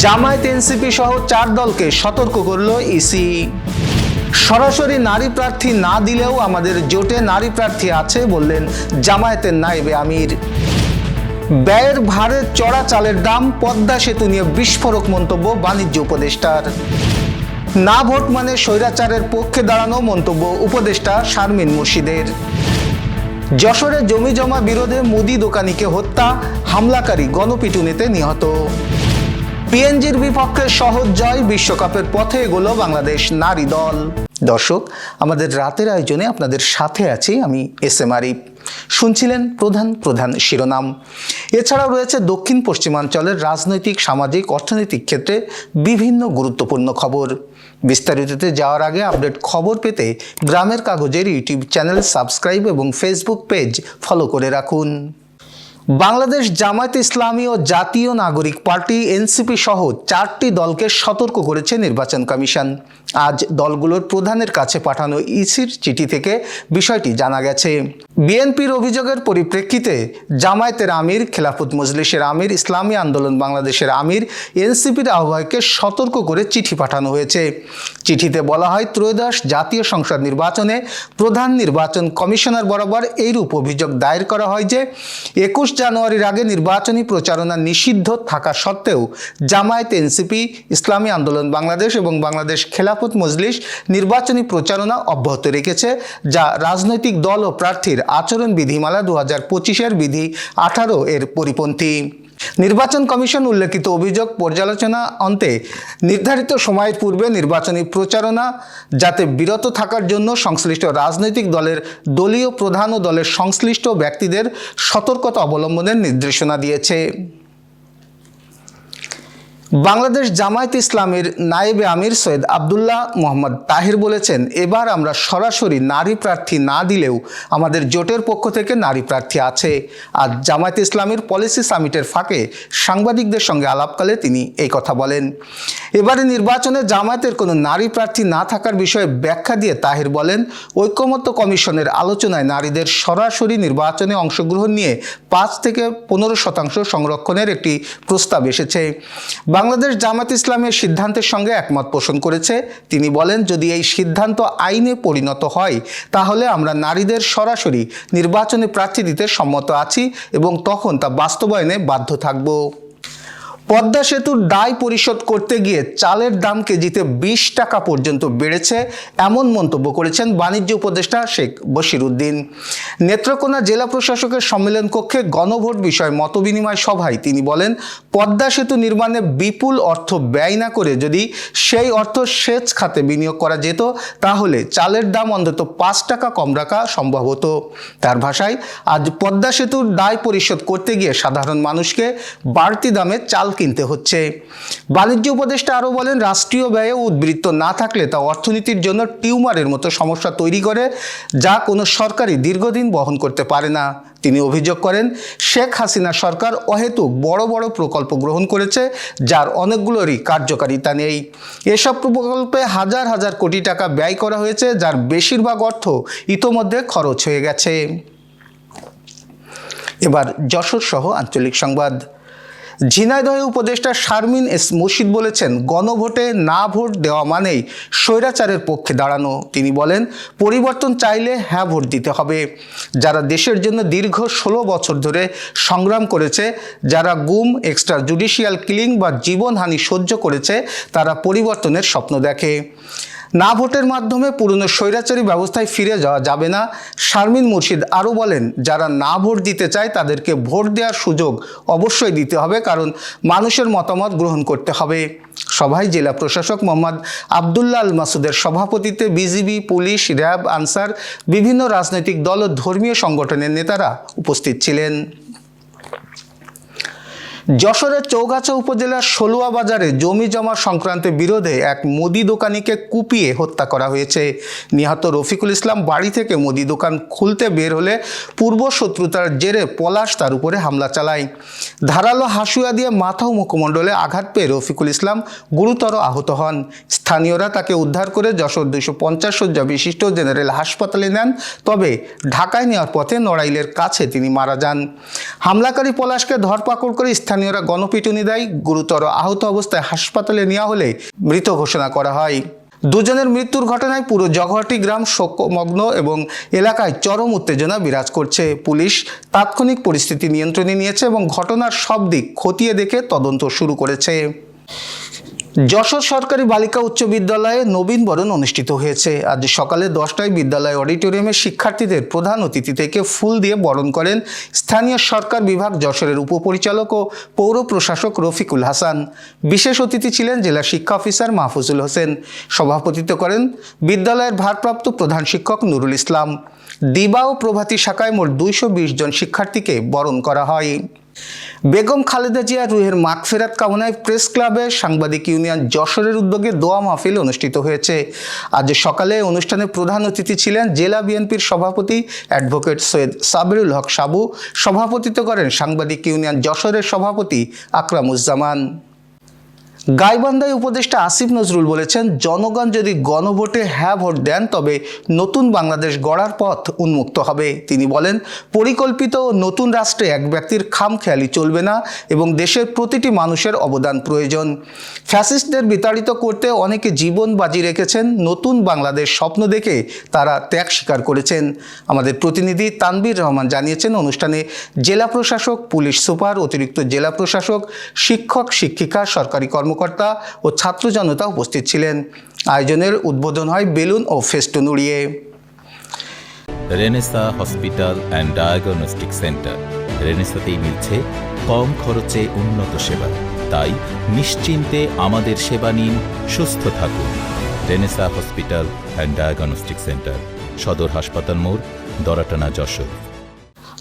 Jamaat NCP সহ 4 দলকে সতর্ক করল ইসি। সরাসরি নারী প্রার্থী না দিলেও আমাদের জোটে নারী প্রার্থী আছে বললেন জামায়াতের নায়েবে আমির। ব্যয়ের ভারে চড়া চালের দাম, পদ্মা সেতু নিয়ে বিস্ফোরক মন্তব্য বাণিজ্য উপদেষ্টার। না ভোট মানে স্বৈরাচারের পক্ষে দাঁড়ানো মন্তব্য উপদেষ্টা শারমিন মুর্শিদের। যশোরে জমি জমা বিরোধে মুদি দোকানিকে হত্যা, হামলাকারী গণপিটুনিতে নিহত। পিএনজির বিপক্ষে সহজ জয়, বিশ্বকাপের পথে এগোলো বাংলাদেশ নারী দল। দর্শক, আমাদের রাতের আয়োজনে আপনাদের সাথে আছি আমি এস.এম. আরিফ। শুনছিলেন প্রধান শিরোনাম। এছাড়াও রয়েছে দক্ষিণ পশ্চিমাঞ্চলের রাজনৈতিক, সামাজিক, অর্থনৈতিক ক্ষেত্রে বিভিন্ন গুরুত্বপূর্ণ খবর। বিস্তারিততে যাওয়ার আগে আপডেট খবর পেতে গ্রামের কাগজের ইউটিউব চ্যানেল সাবস্ক্রাইব এবং ফেসবুক পেজ ফলো করে রাখুন। বাংলাদেশ জামায়াত ইসলামী ও জাতীয় নাগরিক পার্টি এনসিপি সহ 4টি দলকে সতর্ক করেছে নির্বাচন কমিশন। আজ দলগুলোর প্রধানের কাছে পাঠানো ইসির চিঠি থেকে বিষয়টি জানা গেছে। বিএনপির অভিযোগের পরিপ্রেক্ষিতে জামায়াতের আমির, খেলাফত মজলিসের আমির, ইসলামী আন্দোলন বাংলাদেশের আমির, এনসিপির আহ্বায়ককে সতর্ক করে চিঠি পাঠানো হয়েছে। চিঠিতে বলা হয়, ত্রয়োদশ জাতীয় সংসদ নির্বাচনে প্রধান নির্বাচন কমিশনার বরাবর এইরূপ অভিযোগ দায়ের করা হয় যে 21 জানুয়ারির আগে নির্বাচনী প্রচারণা নিষিদ্ধ থাকা সত্ত্বেও জামায়াত, এনসিপি, ইসলামী আন্দোলন বাংলাদেশ এবং বাংলাদেশ খেলাফত মজলিস নির্বাচনী প্রচারণা অব্যাহত রেখেছে, যা রাজনৈতিক দল ও প্রার্থীর আচরণ বিধিমালা 2025-এর বিধি 18 এর পরিপন্থী। নির্বাচন কমিশন উল্লেখিত অভিযোগ পর্যালোচনা অন্তে নির্ধারিত সময়ের পূর্বে নির্বাচনী প্রচারণা যাতে বিরত থাকার জন্য সংশ্লিষ্ট রাজনৈতিক দলের দলীয় প্রধান ও দলের সংশ্লিষ্ট ব্যক্তিদের সতর্কতা অবলম্বনের নির্দেশনা দিয়েছে। বাংলাদেশ জামায়াত ইসলামীর নায়েবে আমির সৈয়দ আবদুল্লাহ মোহাম্মদ তাহির বলেছেন, এবার আমরা সরাসরি নারী প্রার্থী না দিলেও আমাদের জোটের পক্ষ থেকে নারী প্রার্থী আছে। আজ জামায়াত ইসলামীর পলিসি সামিটের ফাঁকে সাংবাদিকদের সঙ্গে আলাপকালে তিনি এই কথা বলেন। এবারে নির্বাচনে জামায়াতের কোনো নারী প্রার্থী না থাকার বিষয়ে ব্যাখ্যা দিয়ে তাহির বলেন, ঐকমত্য কমিশনের আলোচনায় নারীদের সরাসরি নির্বাচনে অংশগ্রহণ নিয়ে 5 থেকে 15% সংরক্ষণের একটি প্রস্তাব এসেছে। বাংলাদেশ জামায়াত ইসলামের সিদ্ধান্তের সঙ্গে একমত পোষণ করেছে। তিনি বলেন, যদি এই সিদ্ধান্ত আইনে পরিণত হয় তাহলে আমরা নারীদের সরাসরি নির্বাচনে প্রার্থী দিতে সম্মত আছি এবং তখন তা বাস্তবায়নে বাধ্য থাকব। পদ্মা সেতুর দায় পরিশোধ করতে গিয়ে চালের দাম কেজিতে 20 টাকা পর্যন্ত বেড়েছে, এমন মন্তব্য করেছেন বাণিজ্য উপদেষ্টা শেখ বশিরউদ্দিন। নেত্রকোনা জেলা প্রশাসকের সম্মেলন কক্ষে গণভোট বিষয়ে মতবিনিময় সভায় তিনি বলেন, পদ্মা সেতু নির্মাণে বিপুল অর্থ ব্যয় না করে যদি সেই অর্থ সেচ খাতে বিনিয়োগ করা যেত তাহলে চালের দাম অন্তত 5 টাকা কম রাখা সম্ভব হতো। তার ভাষায়, আজ পদ্মা সেতুর দায় পরিশোধ করতে গিয়ে সাধারণ মানুষকে বাড়তি দামে চাল কিনতে হচ্ছে। বাণিজ্য উপদেষ্টা আরও বলেন, রাষ্ট্রীয় ব্যয়ে উদ্বৃত্ত না থাকলে তা অর্থনীতির জন্য টিউমারের মতো সমস্যা তৈরি করে, যা কোনো সরকারই দীর্ঘদিন বহন করতে পারে না। তিনি অভিযোগ করেন, শেখ হাসিনা সরকার অহেতুক বড় বড় প্রকল্প গ্রহণ করেছে, যার অনেকগুলোরই কার্যকারিতা নেই। এসব প্রকল্পে হাজার হাজার কোটি টাকা ব্যয় করা হয়েছে, যার বেশিরভাগ অর্থ ইতোমধ্যে খরচ হয়ে গেছে। এবার যশোর সহ আঞ্চলিক সংবাদ। ঝিনাইদহে উপদেষ্টা শারমিন এস মুর্শিদ বলেছেন, গণভোটে না ভোট দেওয়া মানেই স্বৈরাচারের পক্ষে দাঁড়ানো। তিনি বলেন, পরিবর্তন চাইলে হ্যাঁ ভোট দিতে হবে। যারা দেশের জন্য দীর্ঘ 16 বছর ধরে সংগ্রাম করেছে, যারা গুম, এক্সট্রা জুডিশিয়াল কিলিং বা জীবনহানি সহ্য করেছে, তারা পরিবর্তনের স্বপ্ন দেখে। না ভোটের মাধ্যমে পুরনো স্বৈরাচারী ব্যবস্থায় ফিরে যাওয়া যাবে না। শারমিন মুর্শিদ আরও বলেন, যারা না ভোট দিতে চায় তাদেরকে ভোট দেওয়ার সুযোগ অবশ্যই দিতে হবে, কারণ মানুষের মতামত গ্রহণ করতে হবে। সভায় জেলা প্রশাসক মোহাম্মদ আবদুল্লাহ আল মাসুদের সভাপতিত্বে বিজিবি, পুলিশ, র্যাব, আনসার, বিভিন্ন রাজনৈতিক দল ও ধর্মীয় সংগঠনের নেতারা উপস্থিত ছিলেন। যশোরের চৌগাছা উপজেলার ষোলুয়া বাজারে জমি জমা সংক্রান্ত বিরোধে এক মুদি দোকানিকে কুপিয়ে হত্যা করা হয়েছে। নিহত রফিকুল ইসলাম বাড়ি থেকে মুদি দোকান খুলতে বের হলে পূর্ব শত্রুতার জেরে পলাশ তার উপরে হামলা চালায়। ধারালো হাসুয়া দিয়ে মাথা ও মুখমণ্ডলে আঘাত পেয়ে রফিকুল ইসলাম গুরুতর আহত হন। স্থানীয়রা তাকে উদ্ধার করে যশোর 250 শয্যা বিশিষ্ট জেনারেল হাসপাতালে নেন, তবে ঢাকায় নেওয়ার পথে নড়াইলের কাছে তিনি মারা যান। হামলাকারী পলাশকে ধরপাকড় করে স্থানীয়রা গণপিটুনি দেয়। গুরুতর আহত অবস্থায় হাসপাতালে নেওয়া হলে মৃত ঘোষণা করা হয়। দুজনের মৃত্যুর ঘটনায় পুরো জগহাটি গ্রাম শোকমগ্ন এবং এলাকায় চরম উত্তেজনা বিরাজ করছে। পুলিশ তাৎক্ষণিক পরিস্থিতি নিয়ন্ত্রণে নিয়েছে এবং ঘটনার সব দিক খতিয়ে দেখে তদন্ত শুরু করেছে। যশোর সরকারি বালিকা উচ্চ বিদ্যালয়ে নবীন বরণ অনুষ্ঠিত হয়েছে। আজ সকালে 10টায় বিদ্যালয় অডিটোরিয়ামে শিক্ষার্থীদের প্রধান অতিথি থেকে ফুল দিয়ে বরণ করেন স্থানীয় সরকার বিভাগ যশোরের উপপরিচালক ও পৌর প্রশাসক রফিকুল হাসান। বিশেষ অতিথি ছিলেন জেলা শিক্ষা অফিসার মাহফুজুল হোসেন। সভাপতিত্ব করেন বিদ্যালয়ের ভারপ্রাপ্ত প্রধান শিক্ষক নুরুল ইসলাম। দিবা ও প্রভাতী শাখায় মোট 220 জন শিক্ষার্থীকে বরণ করা হয়। বেগম খালেদা জিয়া রুহের মাগফিরাত কামনায় প্রেস ক্লাবে সাংবাদিক ইউনিয়ন যশোরের উদ্যোগে দোয়া মাহফিল অনুষ্ঠিত হয়েছে। আজ সকালে অনুষ্ঠানে প্রধান অতিথি ছিলেন জেলা বিএনপির সভাপতি অ্যাডভোকেট সৈয়দ সাবেরুল হক সাবু। সভাপতিত্ব করেন সাংবাদিক ইউনিয়ন যশোরের সভাপতি আকরামুজ্জামান। গাইবান্ধায় উপদেষ্টা আসিফ নজরুল বলেছেন, জনগণ যদি গণভোটে হ্যাঁ ভোট দেন তবে নতুন বাংলাদেশ গড়ার পথ উন্মুক্ত হবে। তিনি বলেন, পরিকল্পিত নতুন রাষ্ট্রে এক ব্যক্তির খামখেয়ালি চলবে না এবং দেশের প্রতিটি মানুষের অবদান প্রয়োজন। ফ্যাসিস্টদের বিতাড়িত করতে অনেকে জীবন বাজি রেখেছেন। নতুন বাংলাদেশ স্বপ্ন দেখে তারা ত্যাগ স্বীকার করেছেন। আমাদের প্রতিনিধি তানবীর রহমান জানিয়েছেন, অনুষ্ঠানে জেলা প্রশাসক, পুলিশ সুপার, অতিরিক্ত জেলা প্রশাসক, শিক্ষক, শিক্ষিকা, সরকারি কর্মকর্তা ও ছাত্র জনতা উপস্থিত ছিলেন। আয়োজনের উদ্বোধন হয় বেলুন ও ফেস্টুন উড়িয়ে। Renaissance hospital and diagnostic centre. রেনেসাতেই মিলছে কম খরচে উন্নত সেবা। তাই নিশ্চিন্তে আমাদের সেবা নিন, সুস্থ থাকুন। Renaissance hospital and diagnostic centre, সদর হাসপাতাল মোড়, দরাটানা, যশোর।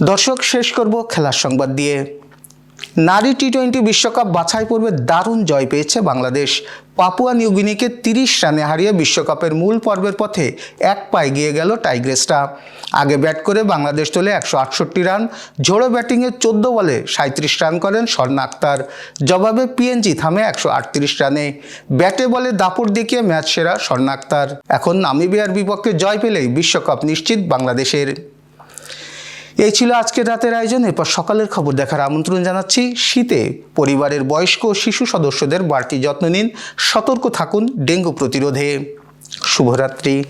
দর্শক, শেষ করব খেলার সংবাদ দিয়ে। নারী টি-20 বিশ্বকাপ বাছাই পর্বে দারুণ জয় পেয়েছে বাংলাদেশ। পাপুয়া নিউগিনিকে 30 রানে হারিয়ে বিশ্বকাপের মূল পর্বের পথে এক পা এগিয়ে গেল টাইগ্রেসরা। আগে ব্যাট করে বাংলাদেশ তোলে 168 রান। ঝোড়ো ব্যাটিংয়ে 14 বলে 37 রান করেন স্বর্ণা আক্তার। জবাবে পিএনজি থামে 138 রানে। ব্যাটে বলে দাপট দেখিয়ে ম্যাচ সেরা স্বর্ণা আক্তার। এখন নামিবিয়ার বিপক্ষে জয় পেলেই বিশ্বকাপ নিশ্চিত বাংলাদেশের। এই ছিল আজকের রাতের আয়োজন। এরপর সকালের খবর দেখার আমন্ত্রণ জানাচ্ছি। শীতে পরিবারের বয়স্ক ও শিশু সদস্যদের বাড়তি যত্ন নিন, সতর্ক থাকুন ডেঙ্গু প্রতিরোধে। শুভরাত্রি।